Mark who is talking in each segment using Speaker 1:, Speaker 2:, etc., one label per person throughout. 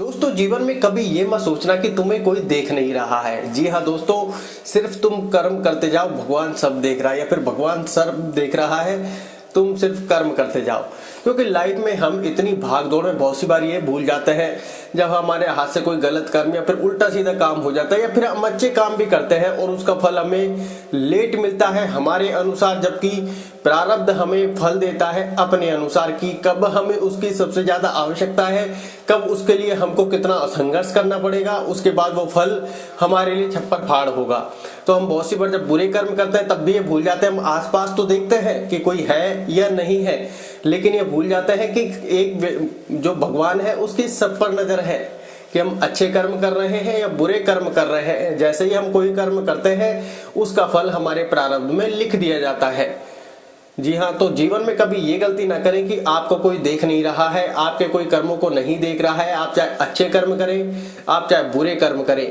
Speaker 1: दोस्तों, जीवन में कभी ये मत सोचना कि तुम्हें कोई देख नहीं रहा है। जी हाँ दोस्तों, सिर्फ तुम कर्म करते जाओ, भगवान सब देख रहा है, या फिर भगवान सब देख रहा है, तुम सिर्फ कर्म करते जाओ। क्योंकि लाइफ में हम इतनी भाग दौड़ में बहुत सी बार ये भूल जाते हैं, जब हमारे हाथ से कोई गलत कर्म या फिर उल्टा सीधा काम हो जाता है, या फिर हम अच्छे काम भी करते हैं और उसका फल हमें लेट मिलता है हमारे अनुसार, जबकि प्रारब्ध हमें फल देता है अपने अनुसार कि कब हमें उसकी सबसे ज्यादा आवश्यकता है, कब उसके लिए हमको कितना संघर्ष करना पड़ेगा, उसके बाद वो फल हमारे लिए छप्पर फाड़ होगा। तो हम बहुत सी बार जब बुरे कर्म करते हैं तब भी ये भूल जाते हैं। हम आसपास तो देखते हैं कि कोई है या नहीं है, लेकिन ये भूल जाते हैं कि एक जो भगवान है उसकी सब पर नजर है कि हम अच्छे कर्म कर रहे हैं या बुरे कर्म कर रहे हैं। जैसे ही हम कोई कर्म करते हैं उसका फल हमारे प्रारब्ध में लिख दिया जाता है। जी हाँ, तो जीवन में कभी ये गलती ना करें कि आपको कोई देख नहीं रहा है, आपके कोई कर्मों को नहीं देख रहा है। आप चाहे अच्छे कर्म करें, आप चाहे बुरे कर्म करें,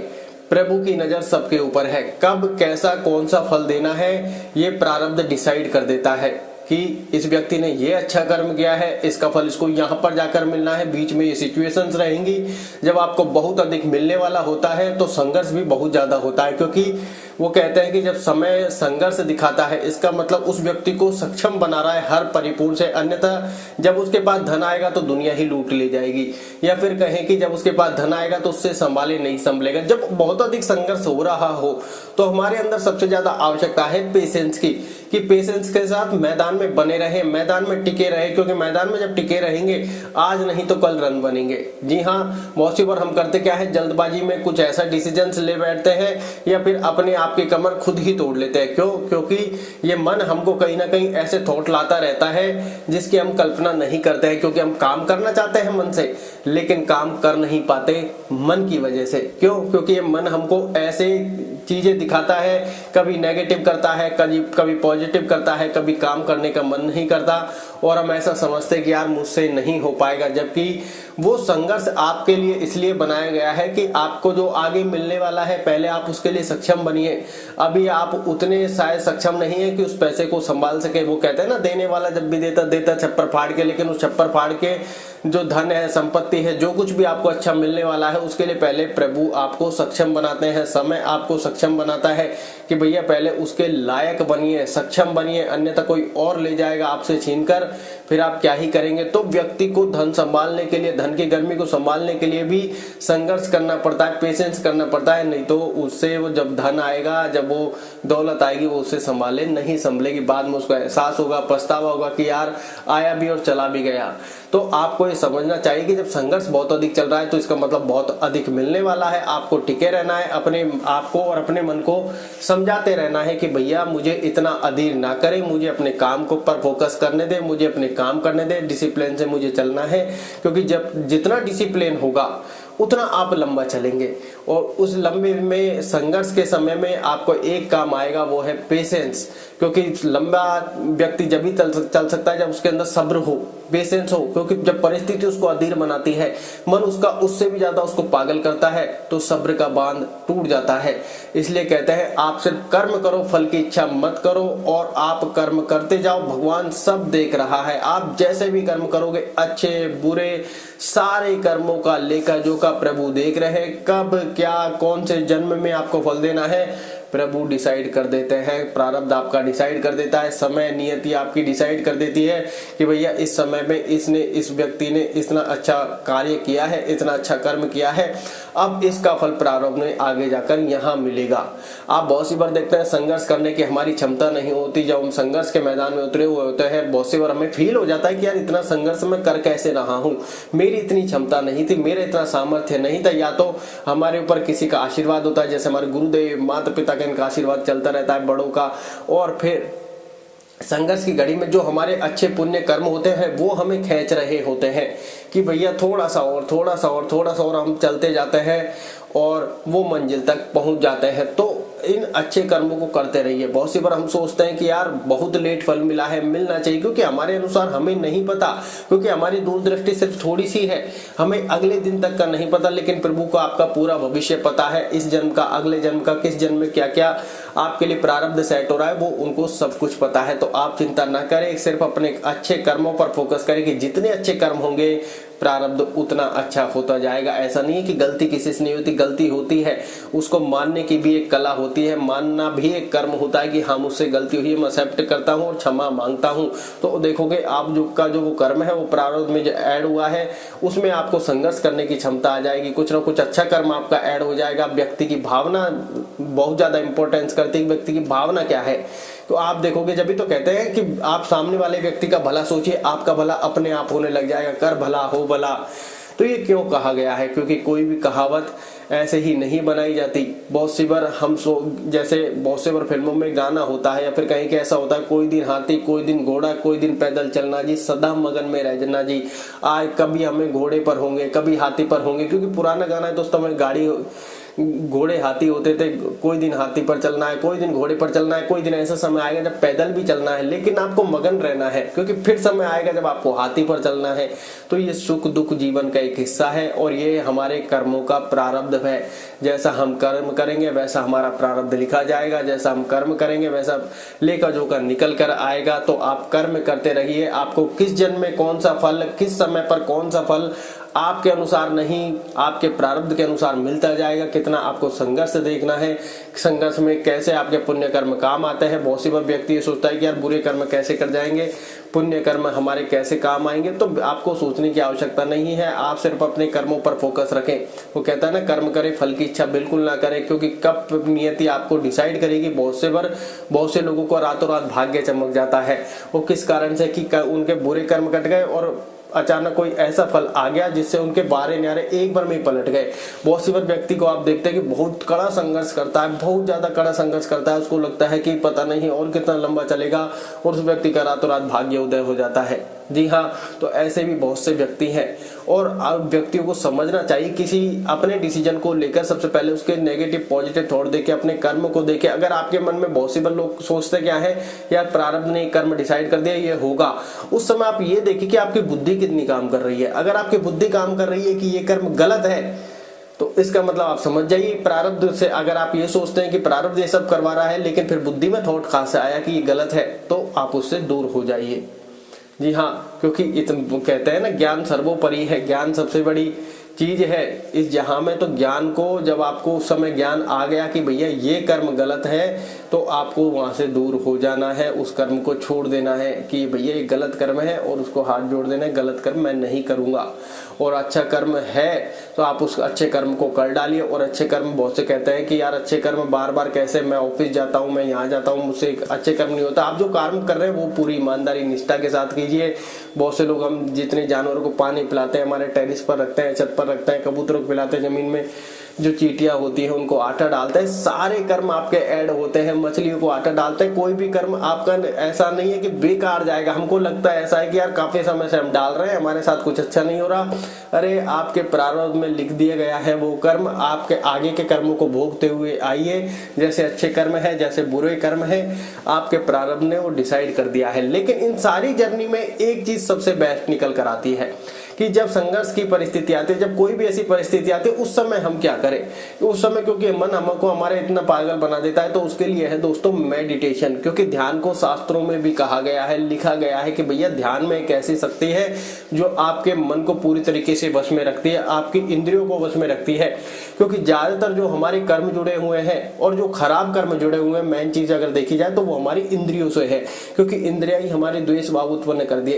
Speaker 1: प्रभु की नजर सबके ऊपर है। कब कैसा कौन सा फल देना है ये प्रारब्ध डिसाइड कर देता है कि इस व्यक्ति ने ये अच्छा कर्म किया है, इसका फल इसको यहाँ पर जाकर मिलना है। बीच में ये सिचुएशंस रहेंगी जब आपको बहुत अधिक मिलने वाला होता है, तो संघर्ष भी बहुत ज्यादा होता है। क्योंकि वो कहते हैं कि जब समय संघर्ष दिखाता है, इसका मतलब उस व्यक्ति को सक्षम बना रहा है हर परिपूर्ण से, अन्यथा जब उसके पास धन आएगा तो दुनिया ही लूट ले जाएगी। या फिर कहें कि जब उसके पास धन आएगा तो उससे संभाले नहीं संभलेगा। जब बहुत अधिक संघर्ष हो रहा हो तो हमारे अंदर सबसे ज्यादा आवश्यकता है पेशेंस की, कि पेशेंस के साथ मैदान में बने रहे, मैदान में टिके रहे। क्योंकि मैदान में जब टिके रहेंगे, आज नहीं तो कल रन बनेंगे। जी हाँ, बहुत सी बार हम करते क्या है, जल्दबाजी में कुछ ऐसा डिसीजंस ले बैठते हैं या फिर अपने आप की कमर खुद ही तोड़ लेते हैं। क्यों? क्योंकि ये मन हमको कहीं ना कहीं ऐसे थॉट लाता रहता है जिसकी हम कल्पना नहीं करते हैं। क्योंकि हम काम करना चाहते हैं मन से, लेकिन काम कर नहीं पाते मन की वजह से। क्यों? क्योंकि ये मन हमको ऐसे चीजें दिखाता है, कभी नेगेटिव करता है, कभी पॉजिटिव करता है, कभी काम करने का मन नहीं करता और हम ऐसा समझते हैं कि यार मुझसे नहीं हो पाएगा। जबकि वो संघर्ष आपके लिए इसलिए बनाया गया है कि आपको जो आगे मिलने वाला है, पहले आप उसके लिए सक्षम बनिए। अभी आप उतने शायद सक्षम नहीं है कि उस पैसे को संभाल सके। वो कहते हैं ना, देने वाला जब भी देता देता छप्पर फाड़ के, लेकिन उस छप्पर फाड़ के जो धन है, संपत्ति है, जो कुछ भी आपको अच्छा मिलने वाला है, उसके लिए पहले प्रभु आपको सक्षम बनाते हैं। समय आपको सक्षम बनाता है कि भैया पहले उसके लायक बनिए, सक्षम बनिए, अन्यथा कोई और ले जाएगा आपसे छीनकर, फिर आप क्या ही करेंगे। तो व्यक्ति को धन संभालने के लिए, धन की गर्मी को संभालने के लिए भी संघर्ष करना पड़ता है, पेशेंस करना पड़ता है। नहीं तो उससे वो जब धन आएगा, जब वो दौलत आएगी, वो उससे संभाले नहीं संभलेगी। बाद में उसको एहसास होगा, पछतावा होगा कि यार आया भी और चला भी गया। तो आपको ये समझना चाहिए कि जब संघर्ष बहुत अधिक चल रहा है तो इसका मतलब बहुत अधिक मिलने वाला है। आपको टिके रहना है, अपने आप को और अपने मन को समझाते रहना है कि भैया मुझे इतना अधीर ना करें, मुझे अपने काम को पर फोकस करने दे, मुझे अपने काम करने दे, डिसिप्लिन से मुझे चलना है। क्योंकि जब जितना डिसिप्लिन होगा उतना आप लंबा चलेंगे, और उस लंबे में संघर्ष के समय में आपको एक काम आएगा, वो है पेशेंस। क्योंकि लंबा व्यक्ति जब भी चल सकता है जब उसके अंदर सब्र हो, पेशेंस हो। क्योंकि जब परिस्थिति उसको अधीर बनाती है, मन उसका उससे भी ज्यादा उसको पागल करता है, तो सब्र का बांध टूट जाता है। इसलिए कहते हैं आप सिर्फ कर्म करो, फल की इच्छा मत करो, और आप कर्म करते जाओ, भगवान सब देख रहा है। आप जैसे भी कर्म करोगे, अच्छे बुरे सारे कर्मों का लेखा जोखा प्रभु देख रहे हैं। कब क्या कौन से जन्म में आपको फल देना है प्रभु डिसाइड कर देते हैं, प्रारब्ध आपका डिसाइड कर देता है, समय नियति आपकी डिसाइड कर देती है कि भैया इस समय में इस व्यक्ति ने इतना अच्छा कार्य किया है, इतना अच्छा कर्म किया है, अब इसका फल प्रारब्ध में आगे जाकर यहाँ मिलेगा। आप बहुत सी बार देखते हैं संघर्ष करने की हमारी क्षमता नहीं होती। जब हम संघर्ष के मैदान में उतरे हुए होते हैं, बहुत सी बार हमें फील हो जाता है कि यार इतना संघर्ष मैं कर कैसे रहा हूँ, मेरी इतनी क्षमता नहीं थी, मेरा इतना सामर्थ्य नहीं था। या तो हमारे ऊपर किसी का आशीर्वाद होता है, जैसे हमारे गुरुदेव, माता पिता का, इनका आशीर्वाद चलता रहता है, बड़ों का। और फिर संघर्ष की घड़ी में जो हमारे अच्छे पुण्य कर्म होते हैं वो हमें खींच रहे होते हैं कि भैया थोड़ा सा और, थोड़ा सा और, थोड़ा सा और, हम चलते जाते हैं और वो मंजिल तक पहुंच जाते हैं। तो इन अच्छे कर्मों को करते रहिए। बहुत सी बार हम सोचते हैं कि यार बहुत लेट फल मिला है, मिलना चाहिए, क्योंकि हमारे अनुसार हमें नहीं पता, क्योंकि हमारी दूरदृष्टि सिर्फ थोड़ी सी है, हमें अगले दिन तक का नहीं पता। लेकिन प्रभु को आपका पूरा भविष्य पता है, इस जन्म का, अगले जन्म का, किस जन्म में क्या क्या आपके लिए प्रारब्ध सेट हो रहा है, वो उनको सब कुछ पता है। तो आप चिंता ना करें, सिर्फ अपने अच्छे कर्मों पर फोकस करें कि जितने अच्छे कर्म होंगे प्रारब्ध उतना अच्छा होता जाएगा। ऐसा नहीं है कि गलती किसी से नहीं होती, गलती होती है, उसको मानने की भी एक कला होती है, मानना भी एक कर्म होता है कि हाँ मुझसे गलती हुई है, मैं एक्सेप्ट करता हूँ और क्षमा मांगता हूँ। तो देखोगे आप जो वो कर्म है वो प्रारब्ध में जो ऐड हुआ है उसमें आपको संघर्ष करने की क्षमता आ जाएगी, कुछ ना कुछ अच्छा कर्म आपका ऐड हो जाएगा। व्यक्ति की भावना बहुत ज्यादा इंपॉर्टेंस करती है, व्यक्ति की भावना क्या है। तो आप देखोगे, जब भी तो कहते हैं कि आप सामने वाले व्यक्ति का भला सोचिए, आपका भला अपने आप होने लग जाएगा, कर भला हो भला। तो ये क्यों कहा गया है? क्योंकि कोई भी कहावत ऐसे ही नहीं बनाई जाती। बहुत सी बार जैसे बहुत से बार फिल्मों में गाना होता है या फिर कहीं के ऐसा होता है, कोई दिन हाथी कोई दिन घोड़ा कोई दिन पैदल चलना जी, सदा मगन में रहना जी। आज कभी हमें घोड़े पर होंगे कभी हाथी पर होंगे, क्योंकि पुराना गाना है दोस्तों में गाड़ी घोड़े हाथी होते थे, कोई दिन हाथी पर चलना है कोई दिन घोड़े पर चलना है, कोई दिन ऐसा समय आएगा जब पैदल भी चलना है, लेकिन आपको मगन रहना है क्योंकि फिर समय आएगा जब आपको हाथी पर चलना है। तो ये सुख दुख जीवन का एक हिस्सा है और ये हमारे कर्मों का प्रारब्ध है। जैसा हम कर्म करेंगे वैसा हमारा प्रारब्ध लिखा जाएगा, जैसा हम कर्म करेंगे वैसा लेखा जोखा निकल कर आएगा। तो आप कर्म करते रहिए, आपको किस जन्म में कौन सा फल, किस समय पर कौन सा फल आपके अनुसार नहीं, आपके प्रारब्ध के अनुसार मिलता जाएगा। कितना आपको संघर्ष देखना है, संघर्ष में कैसे आपके पुण्य कर्म काम आते हैं। बहुत सी बार व्यक्ति ये सोचता है कि यार बुरे कर्म कैसे कर जाएंगे, पुण्य कर्म हमारे कैसे काम आएंगे। तो आपको सोचने की आवश्यकता नहीं है, आप सिर्फ अपने कर्मों पर फोकस रखें। वो कहता है ना, कर्म करे फल की इच्छा बिल्कुल ना करें, क्योंकि कब नियति आपको डिसाइड करेगी। बहुत से लोगों को रातों रात भाग्य चमक जाता है। वो किस कारण से कि उनके बुरे कर्म कट गए और अचानक कोई ऐसा फल आ गया जिससे उनके बारे न्यारे एक बार में ही पलट गए। बहुत सी बार व्यक्ति को आप देखते हैं कि बहुत कड़ा संघर्ष करता है, बहुत ज्यादा कड़ा संघर्ष करता है, उसको लगता है कि पता नहीं और कितना लंबा चलेगा, और उस व्यक्ति का रातों रात भाग्य उदय हो जाता है। जी हाँ, तो ऐसे भी बहुत से व्यक्ति हैं और आप व्यक्तियों को समझना चाहिए किसी अपने डिसीजन को लेकर सबसे पहले उसके नेगेटिव पॉजिटिव थॉट देके, अपने कर्म को देखे। अगर आपके मन में बहुत सी बार लोग सोचते क्या है, यार प्रारब्ध ने कर्म डिसाइड कर दिया ये होगा, उस समय आप ये देखिए कि आपकी बुद्धि कितनी काम कर रही है। अगर आपकी बुद्धि काम कर रही है कि ये कर्म गलत है, तो इसका मतलब आप समझ जाइए प्रारब्ध से। अगर आप ये सोचते हैं कि प्रारब्ध ये सब करवा रहा है, लेकिन फिर बुद्धि में थॉट खास आया कि ये गलत है, तो आप उससे दूर हो जाइए। जी हाँ, क्योंकि कहते हैं ना, ज्ञान सर्वोपरि है, ज्ञान सबसे बड़ी चीज है इस जहां में। तो ज्ञान को जब आपको उस समय ज्ञान आ गया कि भैया ये कर्म गलत है, तो आपको वहां से दूर हो जाना है, उस कर्म को छोड़ देना है कि भैया ये गलत कर्म है और उसको हाथ जोड़ देना है, गलत कर्म मैं नहीं करूंगा। और अच्छा कर्म है तो आप उस अच्छे कर्म को कर डालिए। और अच्छे कर्म, बहुत से कहते हैं कि यार अच्छे कर्म बार बार कैसे, मैं ऑफिस जाता हूँ, मैं यहाँ जाता हूँ, मुझसे अच्छे कर्म नहीं होता। आप जो कर्म कर रहे हैं वो पूरी ईमानदारी निष्ठा के साथ कीजिए। बहुत से लोग, हम जितने जानवरों को पानी पिलाते हैं, हमारे टेरिस पर रखते हैं, छत पर रखते हैं, कबूतरों को पिलाते हैं, जमीन में जो चींटियां होती है उनको आटा डालते हैं, सारे कर्म आपके ऐड होते हैं। मछलियों को आटा डालते हैं, कोई भी कर्म आपका ऐसा नहीं है कि बेकार जाएगा। हमको लगता है ऐसा है कि यार काफी समय से हम डाल रहे हैं, हमारे साथ कुछ अच्छा नहीं हो रहा। अरे आपके प्रारब्ध में लिख दिया गया है वो कर्म, आपके आगे के कर्मों को भोगते हुए आइए। जैसे अच्छे कर्म है, जैसे बुरे कर्म है, आपके प्रारब्ध ने वो डिसाइड कर दिया है। लेकिन इन सारी जर्नी में एक चीज सबसे बेस्ट निकल कर आती है कि जब संघर्ष की परिस्थिति आती है, जब कोई भी ऐसी परिस्थिति आती है, उस समय हम क्या करें। उस समय क्योंकि मन हमको हमारे इतना पागल बना देता है, तो उसके लिए है दोस्तों मेडिटेशन। क्योंकि ध्यान को शास्त्रों में भी कहा गया है, लिखा गया है कि भैया ध्यान में एक ऐसी शक्ति है जो आपके मन को पूरी तरीके से वश में रखती है, आपकी इंद्रियों को वश में रखती है। क्योंकि ज्यादातर जो हमारे कर्म जुड़े हुए हैं और जो खराब कर्म जुड़े हुए हैं, मेन चीज अगर देखी जाए तो वो हमारी इंद्रियों से है। क्योंकि इंद्रिया ही हमारे द्वेष भाव उत्पन्न कर दिए,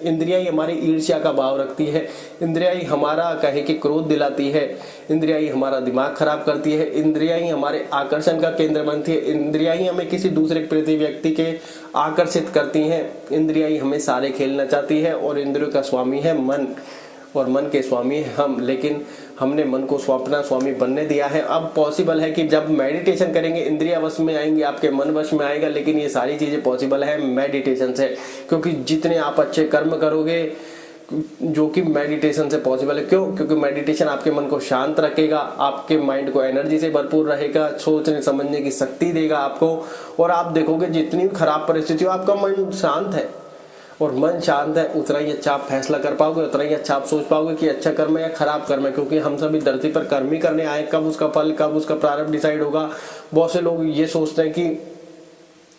Speaker 1: इंद्रिया ही हमारी ईर्ष्या का भाव रखती है, इंद्रिया ही हमारा कहे कि क्रोध दिलाती है, इंद्रिया ही हमारा दिमाग खराब करती है, इंद्रिया ही हमारे आकर्षण का केंद्र बनती है, इंद्रिया ही हमें किसी दूसरे प्रति व्यक्ति के आकर्षित करती हैं, इंद्रिया ही हमें सारे खेलना चाहती है। और इंद्रियों का स्वामी है मन, और मन के स्वामी है हम। लेकिन हमने मन को अपना स्वामी बनने दिया है। अब पॉसिबल है कि जब मेडिटेशन करेंगे इंद्रिया वश में आएंगी, आपके मन वश में आएगा। लेकिन ये सारी चीजें पॉसिबल है मेडिटेशन से, क्योंकि जितने आप अच्छे कर्म करोगे, जो कि मेडिटेशन से पॉसिबल है। क्यों? क्योंकि मेडिटेशन आपके मन को शांत रखेगा, आपके माइंड को एनर्जी से भरपूर रहेगा, सोचने समझने की शक्ति देगा आपको। और आप देखोगे जितनी भी खराब परिस्थिति हो, आपका मन शांत है, और मन शांत है, उतना ही अच्छा आप फैसला कर पाओगे, उतना ही अच्छा आप सोच पाओगे कि अच्छा कर्म है या खराब कर्म है। क्योंकि हम सभी धरती पर कर्म ही करने आए, कब उसका फल, कब उसका प्रारब्ध डिसाइड होगा। बहुत से लोग ये सोचते हैं कि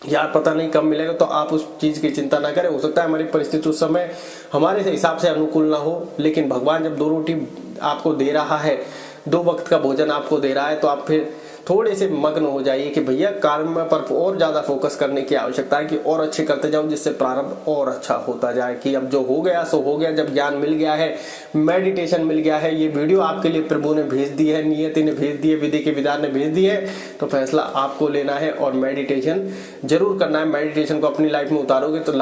Speaker 1: यार पता नहीं कब मिलेगा, तो आप उस चीज की चिंता ना करें। हो सकता है हमारी परिस्थिति उस समय हमारे हिसाब से अनुकूल ना हो, लेकिन भगवान जब 2 रोटी आपको दे रहा है, 2 वक्त का भोजन आपको दे रहा है, तो आप फिर थोड़े से मग्न हो जाइए कि भैया कर्म पर और ज्यादा फोकस करने की आवश्यकता है, कि और अच्छे करते जाओ, जिससे प्रारंभ और अच्छा होता जाए। कि अब जो हो गया सो हो गया, जब ज्ञान मिल गया है, मेडिटेशन मिल गया है, ये वीडियो आपके लिए प्रभु ने भेज दी है, नियति ने भेज दी है, विधि के विधान ने भेज दी है, तो फैसला आपको लेना है और मेडिटेशन जरूर करना है। मेडिटेशन को अपनी लाइफ में उतारोगे तो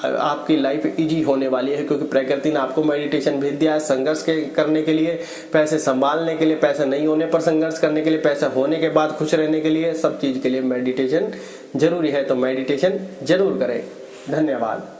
Speaker 1: आपकी लाइफ इजी होने वाली है, क्योंकि प्रकृति ने आपको मेडिटेशन भेज दिया है संघर्ष करने के लिए, पैसे संभालने के लिए, पैसे नहीं होने पर संघर्ष करने के लिए, पैसे होने के बाद खुश रहने के लिए, सब चीज के लिए मेडिटेशन जरूरी है। तो मेडिटेशन जरूर करें। धन्यवाद।